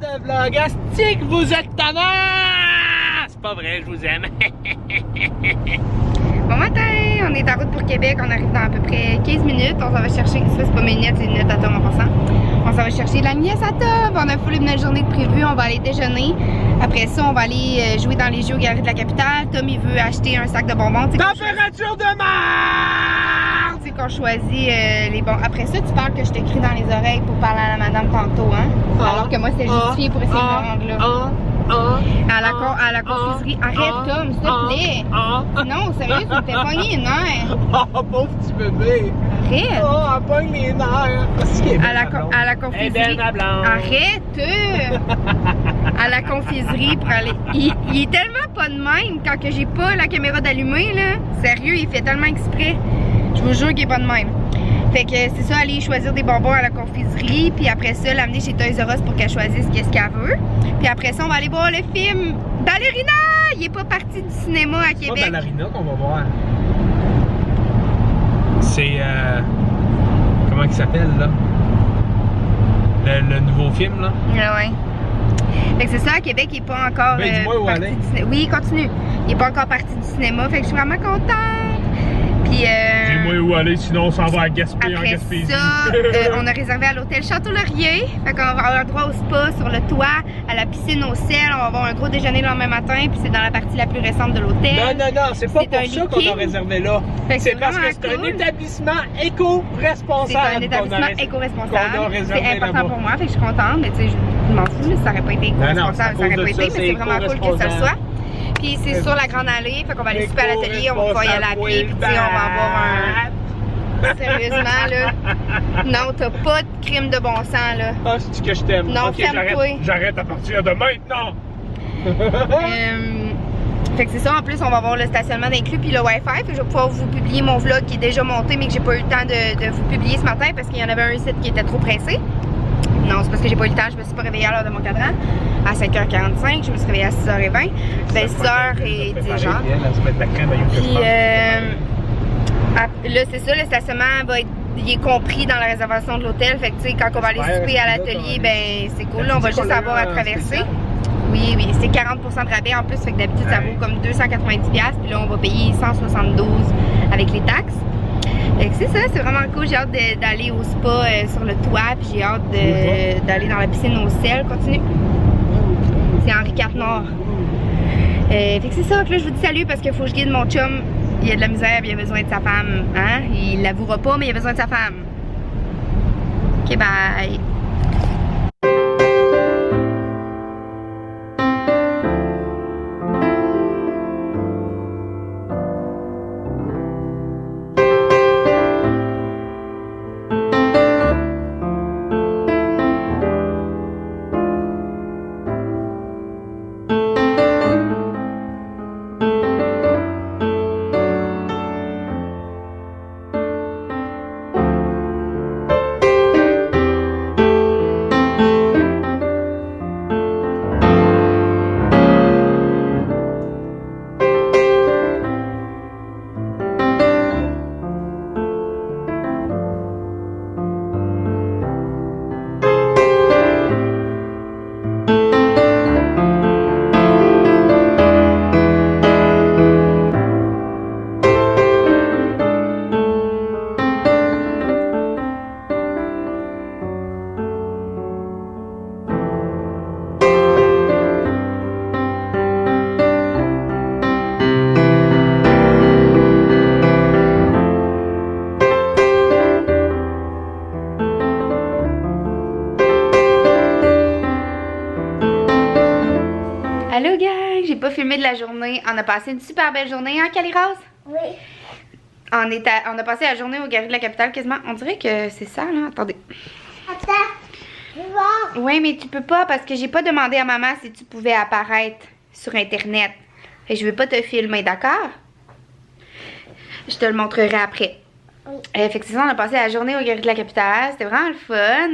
de vlog. Asti que vous êtes tannants! C'est pas vrai, je vous aime. Bon matin, on est en route pour Québec, on arrive dans à peu près 15 minutes, on s'en va chercher, ça c'est pas minutes, c'est minutes à Tom en passant. On s'en va chercher la nièce à Tom, on a full une journée de prévu, on va aller déjeuner. Après ça, on va aller jouer dans les jeux aux Galeries de la Capitale. Tom il veut acheter un sac de bonbons. Température de merde! Tu sais qu'on choisit les bons. Après ça, tu parles que je te crie dans les oreilles pour parler à la madame tantôt, hein? Alors que moi c'est justifié pour essayer de me rendre là. À la confiserie. Arrête Tom, s'il te plaît. Non, sérieux, tu me fais pogner les nerfs. Oh, pauvre petit bébé. Arrête. Oh, elle pogne les nerfs. À la confiserie. Arrête. À la confiserie pour aller. Il est tellement pas de même quand que j'ai pas la caméra d'allumée là. Sérieux, il fait tellement exprès. Je vous jure qu'il est pas de même. Fait que c'est ça, aller choisir des bonbons à la confiserie, puis après ça, l'amener chez Toys R Us pour qu'elle choisisse qu'est-ce qu'elle veut. Puis après ça, on va aller voir le film Ballerina! Il est pas parti du cinéma à Québec. C'est pas Ballerina qu'on va voir. C'est comment il s'appelle là? Le nouveau film là? Ouais. Fait que c'est ça, à Québec, il est pas encore parti du cinéma. Oui, continue. Il est pas encore parti du cinéma, fait que je suis vraiment contente. Puis dis-moi où aller, sinon on s'en va à Gaspé, en Gaspésie. Après ça, on a réservé à l'hôtel Château-Laurier. Fait qu'on va avoir un droit au spa sur le toit, à la piscine au sel. On va avoir un gros déjeuner le lendemain matin, puis c'est dans la partie la plus récente de l'hôtel. Non, c'est pas pour ça qu'on a réservé là. C'est parce que c'est un établissement éco-responsable. C'est un établissement éco-responsable. C'est important pour moi, fait que je suis contente. Mais tu sais, je m'en fous, ça aurait pas été éco-responsable, ça aurait pas été, mais c'est vraiment cool que ça le soit. Puis c'est sur la grande allée, fait qu'on va aller super à l'atelier, on va pouvoir y aller à pied, puis tu sais, on va avoir un... Sérieusement, là. Non, t'as pas de crime de bon sang, là. Ah, c'est-tu que je t'aime? Non, okay, ferme-toi. J'arrête à partir de maintenant. Fait que c'est ça, en plus, on va avoir le stationnement d'inclus puis le Wi-Fi. Fait que je vais pouvoir vous publier mon vlog qui est déjà monté, mais que j'ai pas eu le temps de vous publier ce matin parce qu'il y en avait un site qui était trop pressé. Non, c'est parce que j'ai pas eu le temps, je me suis pas réveillée à l'heure de mon cadran. À 5h45, je me suis réveillée à 6h20. Ben 6h10 genre. Puis là, c'est ça, le stationnement va être, il est compris dans la réservation de l'hôtel. Fait que tu sais, quand on va aller souper à l'atelier, ben c'est cool. Là, on va juste avoir à traverser. Oui, c'est 40% de rabais en plus. Fait que d'habitude, ça vaut comme 290$. Puis là, on va payer 172$ avec les taxes. Fait que c'est ça, c'est vraiment cool. J'ai hâte d'aller au spa sur le toit, puis j'ai hâte d'aller dans la piscine au sel. Continue. C'est Henri IV Nord. Fait que c'est ça, que là je vous dis salut parce qu'il faut que je guide mon chum. Il a de la misère, il a besoin de sa femme. Hein? Il l'avouera pas, mais il a besoin de sa femme. Ok, bye. Allô gang, j'ai pas filmé de la journée. On a passé une super belle journée, hein Cali-Rose? Oui. On a passé la journée aux Galeries de la Capitale quasiment. On dirait que c'est ça là, attendez. Attends, je vais voir. Oui, mais tu peux pas parce que j'ai pas demandé à maman si tu pouvais apparaître sur internet. Et je vais pas te filmer, d'accord? Je te le montrerai après. Oui. Fait que c'est ça, on a passé la journée aux Galeries de la Capitale. C'était vraiment le fun.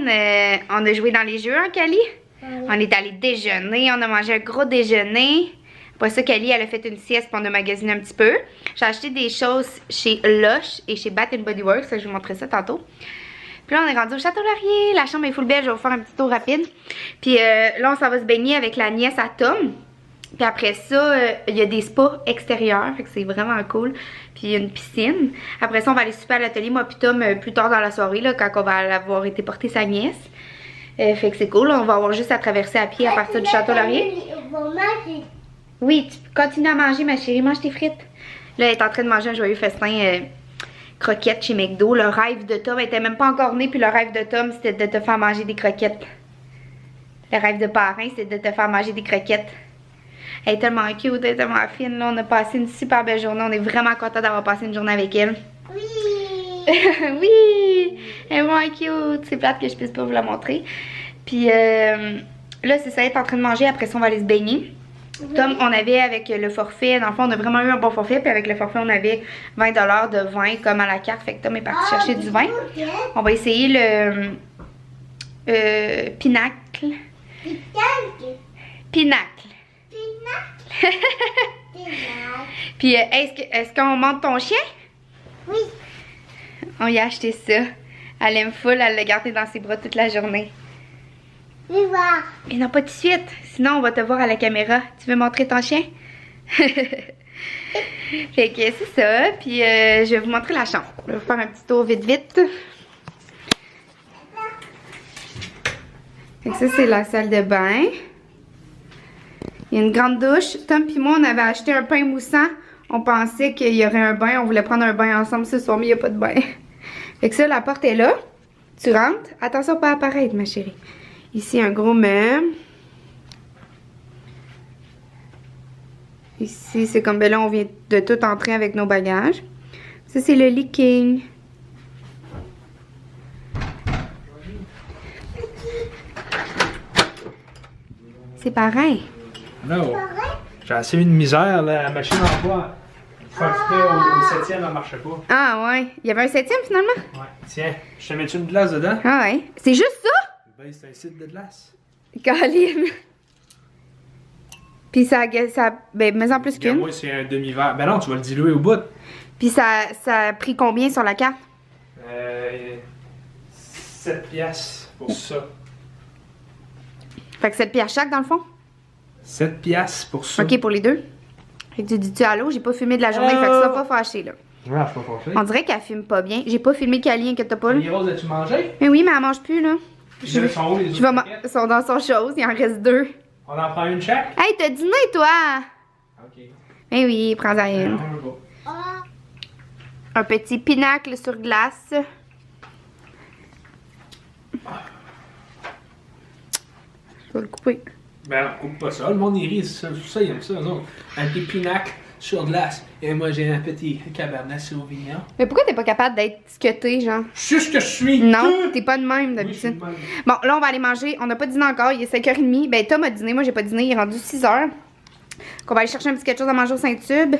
On a joué dans les jeux, hein, Cali? Oui. On est allé déjeuner, on a mangé un gros déjeuner. Après ça, Cali, elle a fait une sieste puis on a magasiné un petit peu. J'ai acheté des choses chez Lush et chez Bath Body Works. Je vais vous montrer ça tantôt. Puis là, on est rendu au Château Laurier. La chambre est full belle. Je vais vous faire un petit tour rapide. Puis là, on s'en va se baigner avec la nièce à Tom. Puis après ça, il y a des spas extérieurs. Fait que c'est vraiment cool. Puis il y a une piscine. Après ça, on va aller super à l'atelier, moi puis Tom, plus tard dans la soirée, là, quand on va avoir été porter sa nièce. Fait que c'est cool. On va avoir juste à traverser à pied à partir du Château Laurier. Oui, tu continues à manger, ma chérie. Mange tes frites. Là, elle est en train de manger un joyeux festin croquettes chez McDo. Le rêve de Tom, elle était même pas encore née. Puis le rêve de Tom, c'était de te faire manger des croquettes. Le rêve de parrain, c'était de te faire manger des croquettes. Elle est tellement cute, elle est tellement fine. Là, on a passé une super belle journée. On est vraiment content d'avoir passé une journée avec elle. Oui. Oui, elle est vraiment cute. C'est plate que je puisse pas vous la montrer. Puis là, c'est ça, elle est en train de manger. Après ça, on va aller se baigner. Tom, on avait avec le forfait, dans le fond, on a vraiment eu un bon forfait. Puis avec le forfait, on avait 20 $ de vin comme à la carte. Fait que Tom est parti chercher du vin. On va essayer le Pinacle. Pinacle. Puis est-ce qu'on monte ton chien? Oui. On y a acheté ça. Elle aime full, elle l'a gardé dans ses bras toute la journée. Je vais voir. Mais non, pas tout de suite. Sinon, on va te voir à la caméra. Tu veux montrer ton chien? Fait que c'est ça. Puis je vais vous montrer la chambre. Je vais vous faire un petit tour vite vite. Fait que ça, c'est la salle de bain. Il y a une grande douche. Tom et moi, on avait acheté un pain moussant. On pensait qu'il y aurait un bain. On voulait prendre un bain ensemble ce soir, mais il n'y a pas de bain. Fait que ça, la porte est là. Tu rentres. Attention pas à apparaître, ma chérie. Ici, un gros meuble. Ici, c'est comme, ben là, on vient de tout entrer avec nos bagages. Ça, c'est le lit king. C'est pareil. Non. J'ai assez mis de misère, là. La machine en bois. Faire exprès au 7e, elle marchait pas. Ah ouais. Il y avait un 7e finalement? Ouais. Tiens, je te mets-tu une glace dedans? Ah ouais. C'est juste ça? Ben, c'est un site de glace. Caline. Puis ça ben, mais en plus qu'une. Moi, c'est un demi-verre. Ben non, tu vas le diluer au bout. Puis ça a pris combien sur la carte? 7 piastres pour ça. Fait que 7 piastres chaque dans le fond? 7 piastres pour ça. Ok, pour les deux. Fait que tu dis-tu allô? J'ai pas filmé de la journée, fait que ça pas fâché là. Ouais, je suis pas fâché. On dirait qu'elle filme pas bien. J'ai pas filmé Cali, inquiète pas. Les roses, as-tu mangé? Mais oui, mais elle mange plus là. Ils sont où les autres paquets? Ils sont dans son chose, il en reste 2. On en prend une chaque? Hey, t'as dîné toi? Ok. Mais oui, prends-en une. Un petit pinacle sur glace. Je vais le couper. Ben non, coupe pas ça. Le monde y rit, ça, il aime ça, eux autres. Un petit pinacle sur glace. Et moi, j'ai un petit cabernet sauvignon. Mais pourquoi t'es pas capable d'être scuté, genre? Je suis ce que je suis. Non, t'es pas de même d'habitude. Oui, bon, là, on va aller manger. On n'a pas dîné encore. Il est 5h30. Ben, Tom a dîné. Moi, j'ai pas dîné. Il est rendu 6h. On va aller chercher un petit quelque chose à manger au Saint-Tube.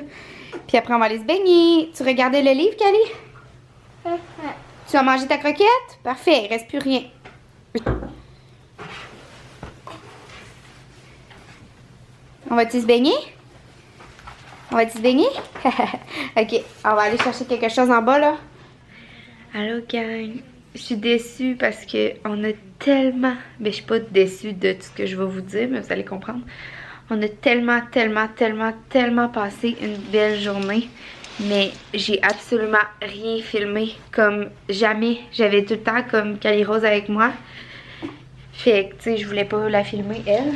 Puis après, on va aller se baigner. Tu regardais le livre, Cali? Tu as mangé ta croquette? Parfait. Il reste plus rien. On va-tu se baigner? On va-tu se baigner? Ok, on va aller chercher quelque chose en bas, là. Allô, gang. Je suis déçue parce que on a tellement... Ben, je suis pas déçue de tout ce que je vais vous dire, mais vous allez comprendre. On a tellement passé une belle journée. Mais j'ai absolument rien filmé comme jamais. J'avais tout le temps comme Cali Rose avec moi. Fait que, tu sais, je voulais pas la filmer, elle.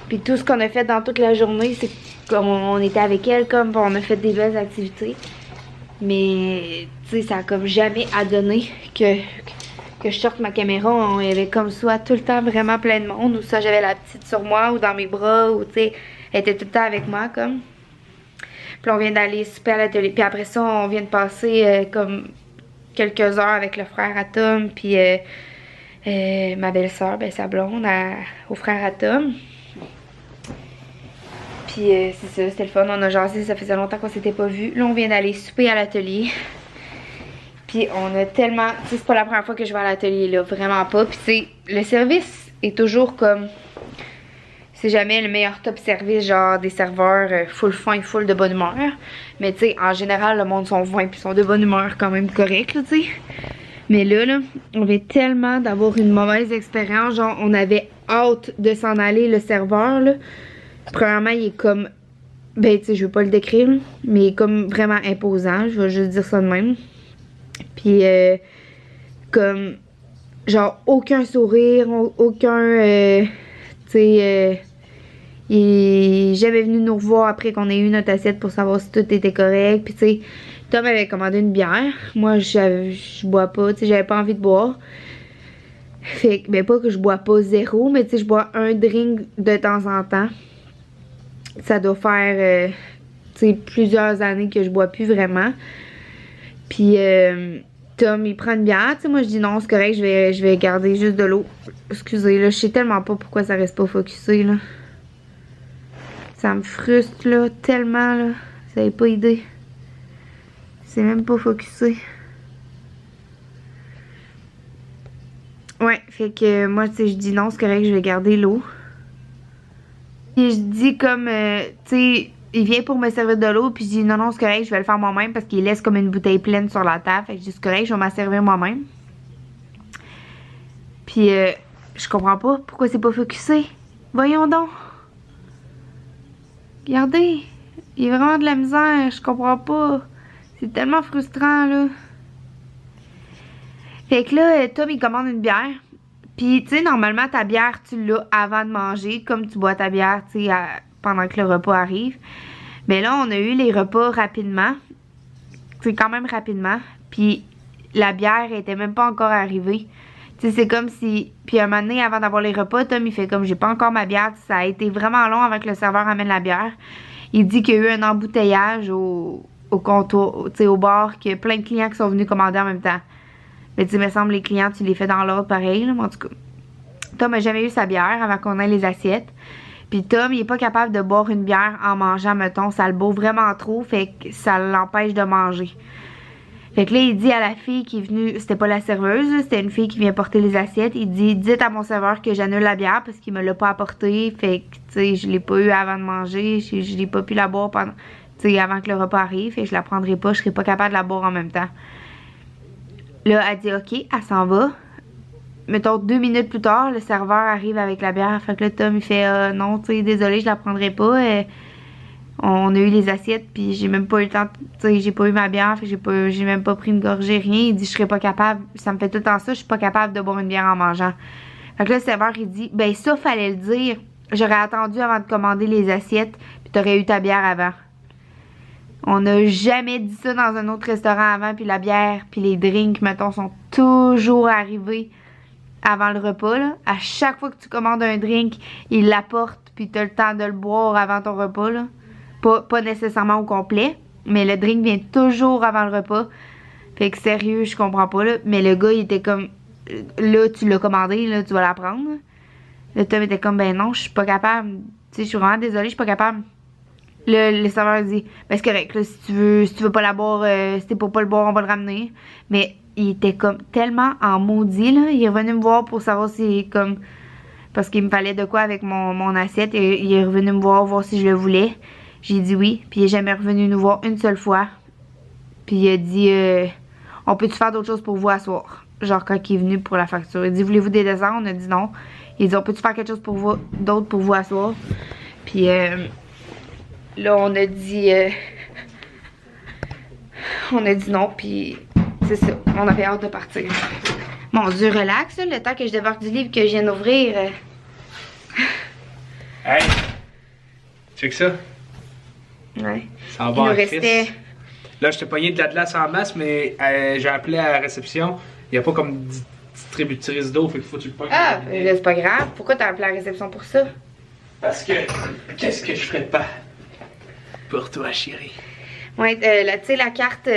Puis tout ce qu'on a fait dans toute la journée, c'est comme on était avec elle, comme on a fait des belles activités. Mais, tu sais, ça a comme jamais à donner que je sorte ma caméra. On y avait comme soit tout le temps vraiment plein de monde. Ou ça, j'avais la petite sur moi ou dans mes bras. Ou, tu sais, elle était tout le temps avec moi, comme. Puis on vient d'aller super à l'atelier. Puis après ça, on vient de passer comme quelques heures avec le frère à Tom. Puis ma belle-sœur, ben, sa blonde, au frère à Tom. Puis c'est ça, c'était le fun, on a jasé, ça faisait longtemps qu'on s'était pas vu. Là, on vient d'aller souper à l'atelier. Puis on a tellement... Tu sais, c'est pas la première fois que je vais à l'atelier, là, vraiment pas. Puis tu sais, le service est toujours comme... C'est jamais le meilleur top service, genre des serveurs full fin, full de bonne humeur. Mais tu sais, en général, le monde sont fins puis sont de bonne humeur quand même correct, là, tu sais. Mais là, on avait tellement d'avoir une mauvaise expérience. Genre, on avait hâte de s'en aller, le serveur, là. Premièrement, il est comme... Ben, tu sais, je veux pas le décrire, là, mais il est comme vraiment imposant. Je vais juste dire ça de même. Puis, comme... Genre, aucun sourire, aucun... tu sais... il est jamais venu nous revoir après qu'on ait eu notre assiette pour savoir si tout était correct. Puis, tu sais... Tom avait commandé une bière. Moi, je bois pas. Tu sais, j'avais pas envie de boire. Fait que, ben pas que je bois pas zéro, mais tu sais, je bois un drink de temps en temps. Ça doit faire, tu sais, plusieurs années que je bois plus vraiment. Puis, Tom, il prend une bière. Tu sais, moi, je dis non, c'est correct, je vais garder juste de l'eau. Excusez, là, je sais tellement pas pourquoi ça reste pas focusé, là. Ça me frustre, là, tellement, là. Vous avez pas idée. C'est même pas focusé. Ouais, fait que moi, tu sais, je dis non, c'est correct, je vais garder l'eau. Et je dis comme, tu sais, il vient pour me servir de l'eau, puis je dis non, non, c'est correct, je vais le faire moi-même parce qu'il laisse comme une bouteille pleine sur la table. Fait que je dis c'est correct, je vais m'en servir moi-même. Puis, je comprends pas pourquoi c'est pas focusé. Voyons donc. Regardez, il y a vraiment de la misère, je comprends pas. C'est tellement frustrant, là. Fait que là, Tom, il commande une bière. Puis, tu sais, normalement, ta bière, tu l'as avant de manger, comme tu bois ta bière, tu sais, pendant que le repas arrive. Mais là, on a eu les repas rapidement. C'est quand même rapidement. Puis, la bière était même pas encore arrivée. Tu sais, c'est comme si... Puis, un moment donné, avant d'avoir les repas, Tom, il fait comme, j'ai pas encore ma bière. Ça a été vraiment long avant que le serveur amène la bière. Il dit qu'il y a eu un embouteillage au comptoir, tu sais, au bar, qu'il y a plein de clients qui sont venus commander en même temps. Mais tu sais, il me semble les clients, tu les fais dans l'ordre pareil, là, mais en tout cas. Tom n'a jamais eu sa bière avant qu'on ait les assiettes. Puis Tom, il est pas capable de boire une bière en mangeant, mettons, ça le boit vraiment trop, fait que ça l'empêche de manger. Fait que là, il dit à la fille qui est venue, c'était pas la serveuse, c'était une fille qui vient porter les assiettes, il dit, dites à mon serveur que j'annule la bière parce qu'il me l'a pas apportée, fait que, tu sais, je l'ai pas eu avant de manger, je l'ai pas pu la boire pendant... Tu sais, avant que le repas arrive, fait que je la prendrai pas, je serai pas capable de la boire en même temps. Là, elle dit OK, elle s'en va. Mettons 2 minutes plus tard, le serveur arrive avec la bière. Fait que là, Tom, il fait non, tu sais, désolé, je la prendrai pas. On a eu les assiettes, puis j'ai même pas eu le temps, tu sais, j'ai pas eu ma bière, fait que j'ai même pas pris une gorgée, rien. Il dit, je serais pas capable, ça me fait tout le temps ça, je suis pas capable de boire une bière en mangeant. Fait que là, le serveur, il dit, ben ça, fallait le dire. J'aurais attendu avant de commander les assiettes, puis t'aurais eu ta bière avant. On n'a jamais dit ça dans un autre restaurant avant, puis la bière, puis les drinks, mettons, sont toujours arrivés avant le repas, là. À chaque fois que tu commandes un drink, ils l'apportent, puis tu as le temps de le boire avant ton repas, là. Pas nécessairement au complet, mais le drink vient toujours avant le repas. Fait que sérieux, je comprends pas, là. Mais le gars, il était comme, là, tu l'as commandé, là, tu vas la prendre. Le Tom était comme, ben non, je suis pas capable. Tu sais, je suis vraiment désolée, je suis pas capable. Le serveur dit, ben c'est correct, là, si tu veux pas la boire, si t'es pour pas le boire, on va le ramener. Mais il était comme tellement en maudit, là. Il est revenu me voir pour savoir si, comme, parce qu'il me fallait de quoi avec mon assiette. Et il est revenu me voir si je le voulais. J'ai dit oui, puis il est jamais revenu nous voir une seule fois. Puis il a dit, on peut-tu faire d'autres choses pour vous à soir? Genre quand il est venu pour la facture. Il dit, voulez-vous des desserts? On a dit non. Il dit, on peut-tu faire quelque chose pour vous, d'autre pour vous à soir? Puis là, on a dit non, puis c'est ça. On avait hâte de partir. Mon Dieu, relax, là, le temps que je débarque du livre que je viens d'ouvrir. Hey! Tu sais que ça? Ouais. Ça en Il va nous en restait... crise. Là, je t'ai pogné de la glace en masse, mais j'ai appelé à la réception. Il n'y a pas comme distributrice d'eau, fait qu'il faut que tu le pognes. Ah, c'est pas grave. Pourquoi t'as appelé à la réception pour ça? Parce que, qu'est-ce que je ferais pas pour toi, chérie? Ouais, tu sais, la carte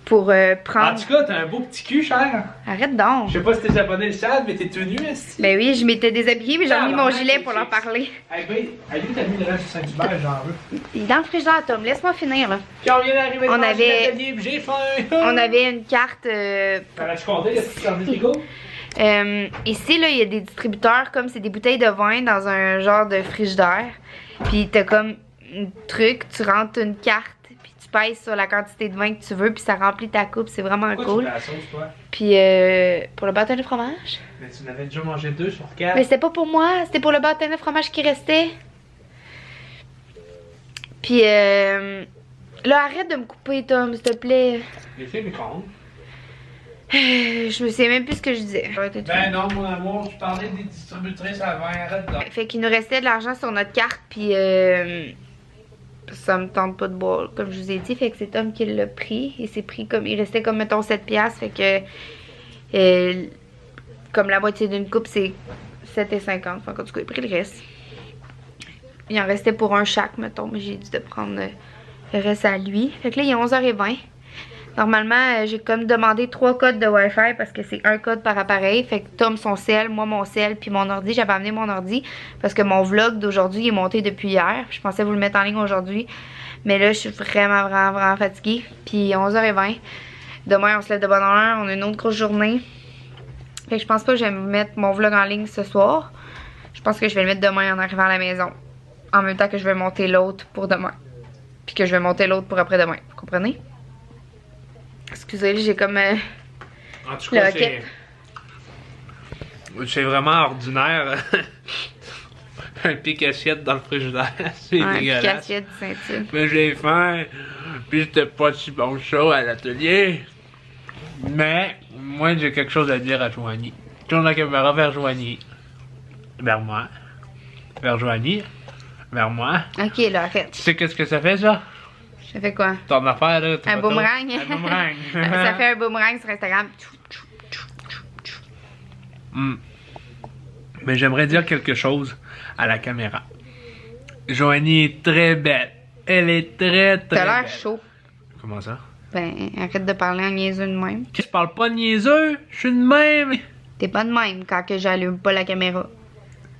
pour prendre... En tout cas, t'as un beau petit cul, cher. Arrête donc. Je sais pas si tes abonnés le savent, mais t'es tenu, est-ce? Ben oui, je m'étais déshabillée, mais j'ai mis mon gilet pour leur parler. Hey, ben, lui, t'as mis le reste du Saint-Hubert, j'en veux. Il est dans le frigidaire, Tom. Laisse-moi finir, là. J'en viens d'arriver On devant avait- l'atelier, puis j'ai faim. On avait une carte... T'aurais-tu compté, le petit dans le frigo? Ici, là, il y a des distributeurs, comme c'est des bouteilles de vin dans un genre de frigidaire. Puis t'as comme un truc, tu rentres une carte, puis tu pèses sur la quantité de vin que tu veux, puis ça remplit ta coupe, c'est vraiment Pourquoi cool. tu fais la sauce, toi? Puis pour le bâton de fromage. Mais tu n'avais déjà mangé 2 sur 4. Mais c'était pas pour moi, c'était pour le bâton de fromage qui restait. Puis là, arrête de me couper, Tom, s'il te plaît. Les filles me comptent. Je me sais même plus ce que je disais. Ben non, mon amour, je parlais des distributrices avant, arrête donc. Fait qu'il nous restait de l'argent sur notre carte, puis ça me tente pas de boire, comme je vous ai dit. Fait que c'est Tom qui l'a pris. Il s'est pris comme, il restait comme, mettons, 7 piastres. Fait que, comme la moitié d'une coupe, c'est 7,50. Enfin, en tout cas, il a pris le reste. Il en restait pour un chaque, mettons, mais j'ai dit de prendre le reste à lui. Fait que là, il est 11h20. Normalement, j'ai comme demandé 3 codes de Wi-Fi parce que c'est un code par appareil. Fait que Tom son sel, moi mon sel, puis mon ordi. J'avais amené mon ordi parce que mon vlog d'aujourd'hui est monté depuis hier. Je pensais vous le mettre en ligne aujourd'hui. Mais là, je suis vraiment fatiguée. Puis 11h20. Demain, on se lève de bonne heure. On a une autre grosse journée. Fait que je pense pas que je vais mettre mon vlog en ligne ce soir. Je pense que je vais le mettre demain en arrivant à la maison. En même temps que je vais monter l'autre pour demain. Puis que je vais monter l'autre pour après-demain. Vous comprenez? Excusez, j'ai comme en tout cas, c'est vraiment ordinaire. Un pic assiette dans le frigidaire. C'est dégueulasse. Un pic assiette, c'est mais j'ai faim. Puis c'était pas si bon chaud à l'atelier. Mais moi, j'ai quelque chose à dire à Joanie. Tourne la caméra vers Joanie. Vers moi. Vers Joanie. Vers moi. Ok, là, arrête. Tu sais qu'est-ce que ça fait, ça? Ça fait quoi? Ton affaire, là. Un boomerang. Un boomerang. Ça fait un boomerang sur Instagram. Mais j'aimerais dire quelque chose à la caméra. Joanie est très belle. Elle est très belle. T'as l'air chaud. Comment ça? Ben, arrête de parler en niaiseux de même. Je parle pas de niaiseux. Je suis de même. T'es pas de même quand que j'allume pas la caméra.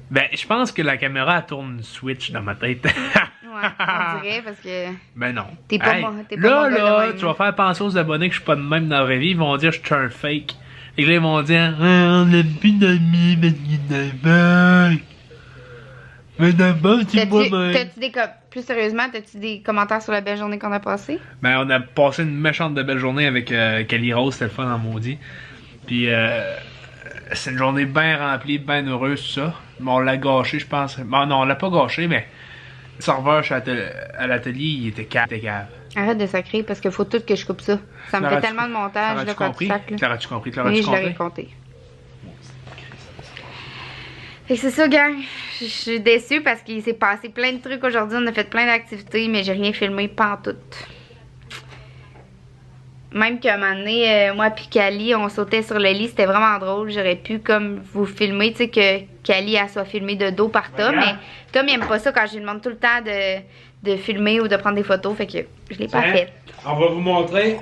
Ben, je pense que la caméra elle tourne une switch dans ma tête. Ouais, on dirait parce que. Ben non. T'es pas hey, moi. T'es pas là, tu vas faire penser aux abonnés que je suis pas de même dans la vraie vie. Ils vont dire que je suis un fake. Et là, ils vont dire on n'a plus d'amis parce qu'il est belle. Mais d'abord, tu vois même. T'as-tu des. Plus sérieusement, t'as-tu des commentaires sur la belle journée qu'on a passée? Ben, on a passé une méchante de belle journée avec Kelly Rose. C'était le fun en maudit. Puis, c'est une journée bien remplie, bien heureuse, tout ça. Mais on l'a gâché, je pense. Bon, non, on l'a pas gâché, mais le serveur à l'atelier, il était cave. Arrête de sacrer parce qu'il faut tout que je coupe ça. Ça me fait tellement de montage là, quand tu sacres. Claras-tu compris? Oui, je l'aurais compté. Fait que c'est ça, gang. Je suis déçue parce qu'il s'est passé plein de trucs aujourd'hui. On a fait plein d'activités, mais j'ai rien filmé pantoute. Même qu'à un moment donné, moi et Kali, on sautait sur le lit. C'était vraiment drôle. J'aurais pu comme vous filmer, tu sais, que Kali elle soit filmée de dos par Tom. Mais Tom, il aime pas ça quand je lui demande tout le temps de filmer ou de prendre des photos. Fait que je l'ai pas fait. On va vous montrer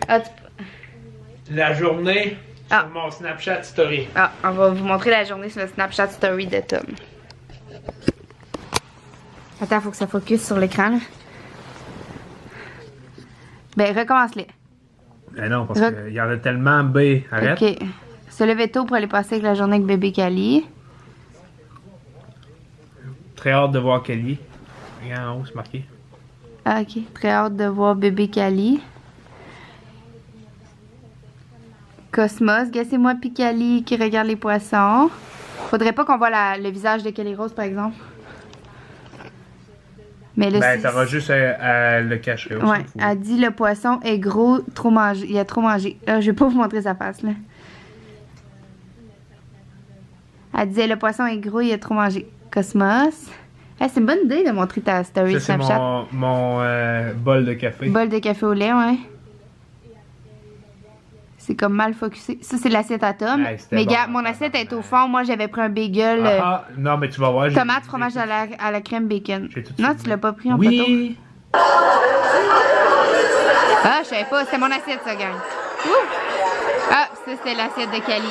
la journée sur mon Snapchat Story. Ah, on va vous montrer la journée sur le Snapchat Story de Tom. Attends, faut que ça focus sur l'écran, là. Ben, recommence-les. Ben non, parce qu'il y en a tellement B. Arrête. Ok. Se lever tôt pour aller passer avec la journée avec bébé Kali. Très hâte de voir Kelly. Regarde en haut, c'est marqué. Ah, ok. Très hâte de voir bébé Kali. Cosmos, gars, c'est moi pis Kali qui regarde les poissons. Faudrait pas qu'on voit le visage de Kelly Rose, par exemple. Mais là, ben, t'auras juste à le cacher. Ouais, elle dit le poisson est gros, trop mangé. Il a trop mangé. Là, je vais pas vous montrer sa face, là. Elle disait le poisson est gros, il a trop mangé. Cosmos. Hey, c'est une bonne idée de montrer ta story ça, Snapchat. C'est mon bol de café. Bol de café au lait, ouais. C'est comme mal focusé. Ça, c'est l'assiette à Tom. Hey, mais bon, mon assiette est au fond. Moi, j'avais pris un bagel. Non, mais tu vas voir. Tomate, fromage à la crème, bacon. Non, tu l'as pas pris en photo? Oui. Ah, je savais pas. C'était mon assiette, ça, gang. Ah, ça, c'était l'assiette de Kali.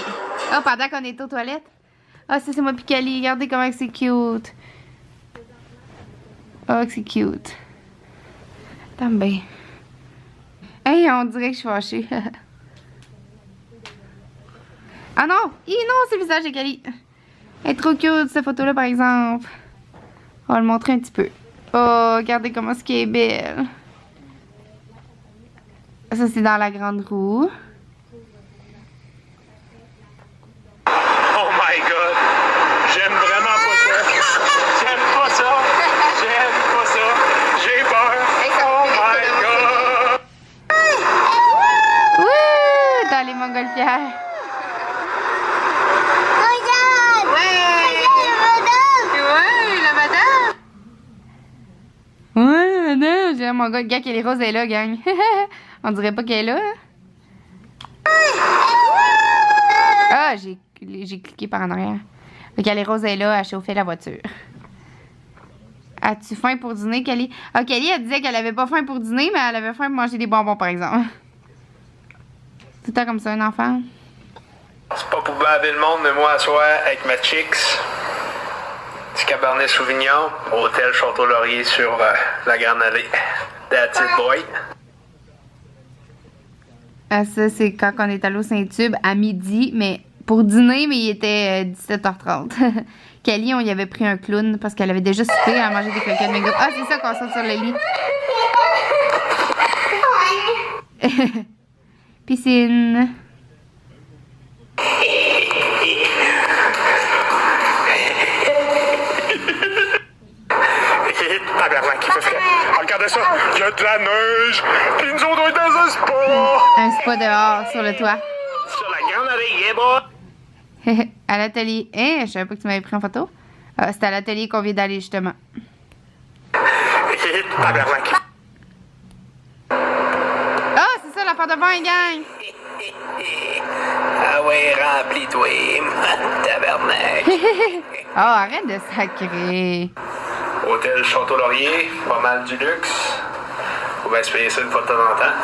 Ah, pendant qu'on est aux toilettes. Ah, ça, c'est moi pis Kali. Regardez comment c'est cute. Oh, que c'est cute. Attends bien. Hey, on dirait que je suis fâchée. Ah non! Non, c'est le visage de Kali. Elle est trop cute, cette photo-là, par exemple. On va le montrer un petit peu. Oh, regardez comment ce qui est belle. Ça, c'est dans la grande roue. Oh my god! J'aime vraiment pas ça! J'aime pas ça! J'aime pas ça! J'ai peur! Oh my god! Wouh! Dans les montgolfières. Regarde! Ouais, la madame! Ouais, madame! J'ai mon gars, le gars qui est rose est là, gang. On dirait pas qu'elle est là. Ah, j'ai cliqué par en arrière. Fait qu'elle est rose est là à chauffer la voiture. As-tu faim pour dîner, Kelly? Ah, Kelly, elle disait qu'elle avait pas faim pour dîner, mais elle avait faim pour manger des bonbons, par exemple. Tout le temps comme ça, un enfant. C'est pas pour baver le monde, mais moi, à soir, avec ma chicks, du Cabernet Sauvignon, hôtel Château-Laurier sur la Grande Allée. That's it, boy. Ah, ça, c'est quand on est allé au Saint-Tube à midi, mais pour dîner, mais il était 17h30. Kelly, on y avait pris un clown parce qu'elle avait déjà soupé à manger des croquettes McDo. Ah, c'est ça qu'on saute sur le lit. Piscine. Tabarnak, il fait frais. Regardez ça, il y a de la neige, puis nous autres, on est dans un spa. Un spa dehors, sur le toit. Sur la Grande Allée, yeah, boy. À l'atelier. Je savais pas que tu m'avais pris en photo. Ah, c'était à l'atelier qu'on vient d'aller, justement. Tabarnak. Ah, c'est ça, l'affaire de vin, gang! Ah ouais, remplis-toi, tabarnak. Oh, arrête de sacrer. Hôtel Château-Laurier, pas mal du luxe. Faut bien se payer ça une fois de temps en temps.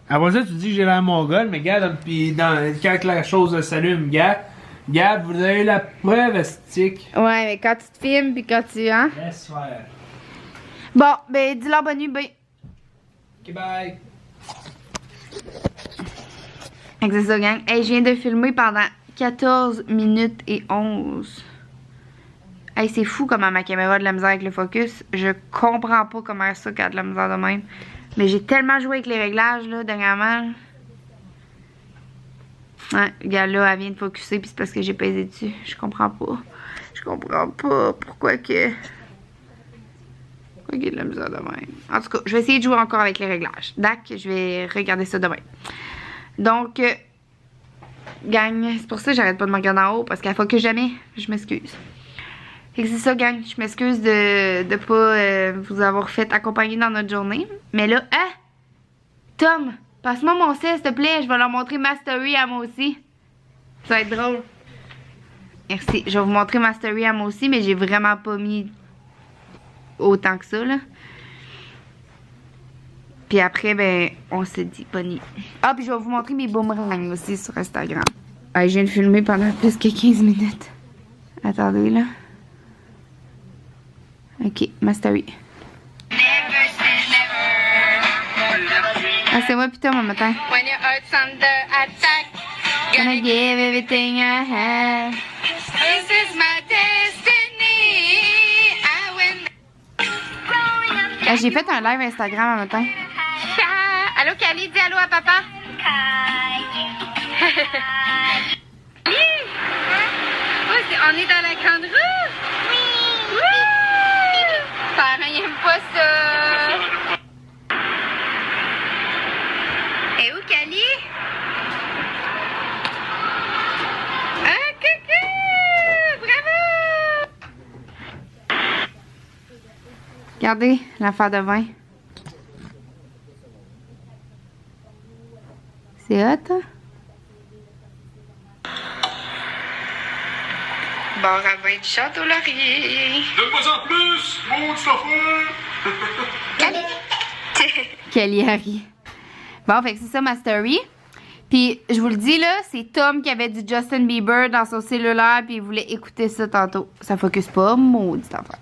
Après ça, tu dis que j'ai l'air mongol, mais gars, quand la chose s'allume, gars, vous avez la preuve stick. Ouais, mais quand tu te filmes puis quand tu. Hein? Laisse faire. Bon, ben, dis-leur bonne nuit, ben. Ok, bye. C'est ça, gang. Hey, je viens de filmer pendant 14 minutes et 11. Hey, c'est fou comment ma caméra a de la misère avec le focus. Je comprends pas comment ça a de la misère de même. Mais j'ai tellement joué avec les réglages, là, dernièrement. Ouais, regarde, là, elle vient de focusser, puis c'est parce que j'ai pesé dessus. Je comprends pas. Je comprends pas pourquoi que... Pourquoi qu'il y a de la misère de même. En tout cas, je vais essayer de jouer encore avec les réglages. D'accord, je vais regarder ça demain. Donc... gang, c'est pour ça que j'arrête pas de me regarder en haut parce qu'à fois que jamais, je m'excuse. Fait que c'est ça, gang, je m'excuse de pas vous avoir fait accompagner dans notre journée. Mais là, hein? Tom, passe-moi mon sel, s'il te plaît, je vais leur montrer ma story à moi aussi. Ça va être drôle. Merci, je vais vous montrer ma story à moi aussi, mais j'ai vraiment pas mis autant que ça, là. Puis après, ben, on se dit bonne nuit. Ah, puis je vais vous montrer mes boomerangs aussi sur Instagram. Ah, je viens de filmer pendant plus que 15 minutes. Attendez, là. Ok, ma story. Ah, c'est moi putain, mon matin. When your heart's under attack, gonna give everything I have. This is my destiny. Ah, j'ai fait un live Instagram un matin. Allô, Kali, dis allô à papa. On est dans la grande roue? Oui! Parents, ils aiment pas ça. Et où, Kali? Ah, coucou! Bravo! Regardez l'affaire de vin. C'est hot, hein? Bar à vin de Château-Laurier. Donne-moi en plus, mon chauffeur! Kelly Harry. Bon, fait que c'est ça ma story. Puis, je vous le dis, là, c'est Tom qui avait du Justin Bieber dans son cellulaire, puis il voulait écouter ça tantôt. Ça focus pas, maudite affaire.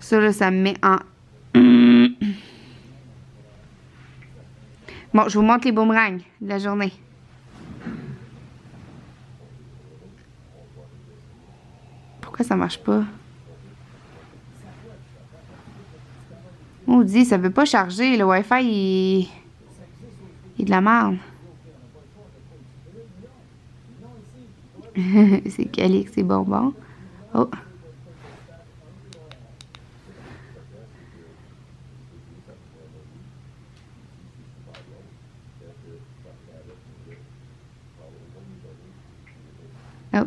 Ça, là, ça me met en... Bon, je vous montre les boomerangs de la journée. Pourquoi ça marche pas? Maudit, ça veut pas charger. Le Wi-Fi, il est de la merde. C'est Calix, c'est bonbon. Oh. Oh.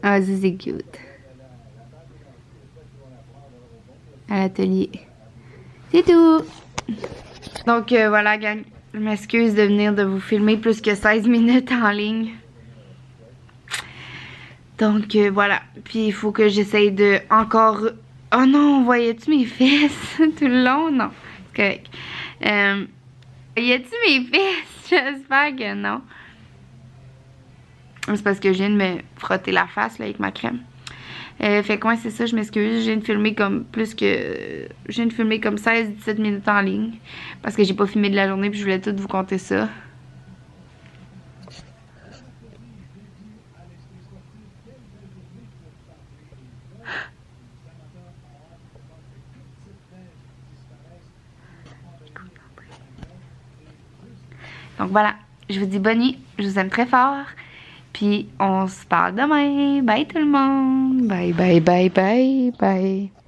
Ah, ça c'est cute. À l'atelier. C'est tout. Donc voilà, gang. Je m'excuse de venir de vous filmer plus que 16 minutes en ligne. Donc voilà. Puis il faut que j'essaye de encore... Oh non, voyais-tu mes fesses tout le long? Non, c'est correct. Voyais-tu mes fesses? J'espère que non. C'est parce que je viens de me frotter la face là, avec ma crème. Fait que ouais, c'est ça, je m'excuse. Je viens de filmer comme plus que... Je viens de filmer comme 16-17 minutes en ligne. Parce que j'ai pas filmé de la journée puis je voulais tout vous compter ça. Donc voilà, je vous dis bonne nuit. Je vous aime très fort. Puis on se parle demain. Bye tout le monde. Bye, bye, bye, bye, bye.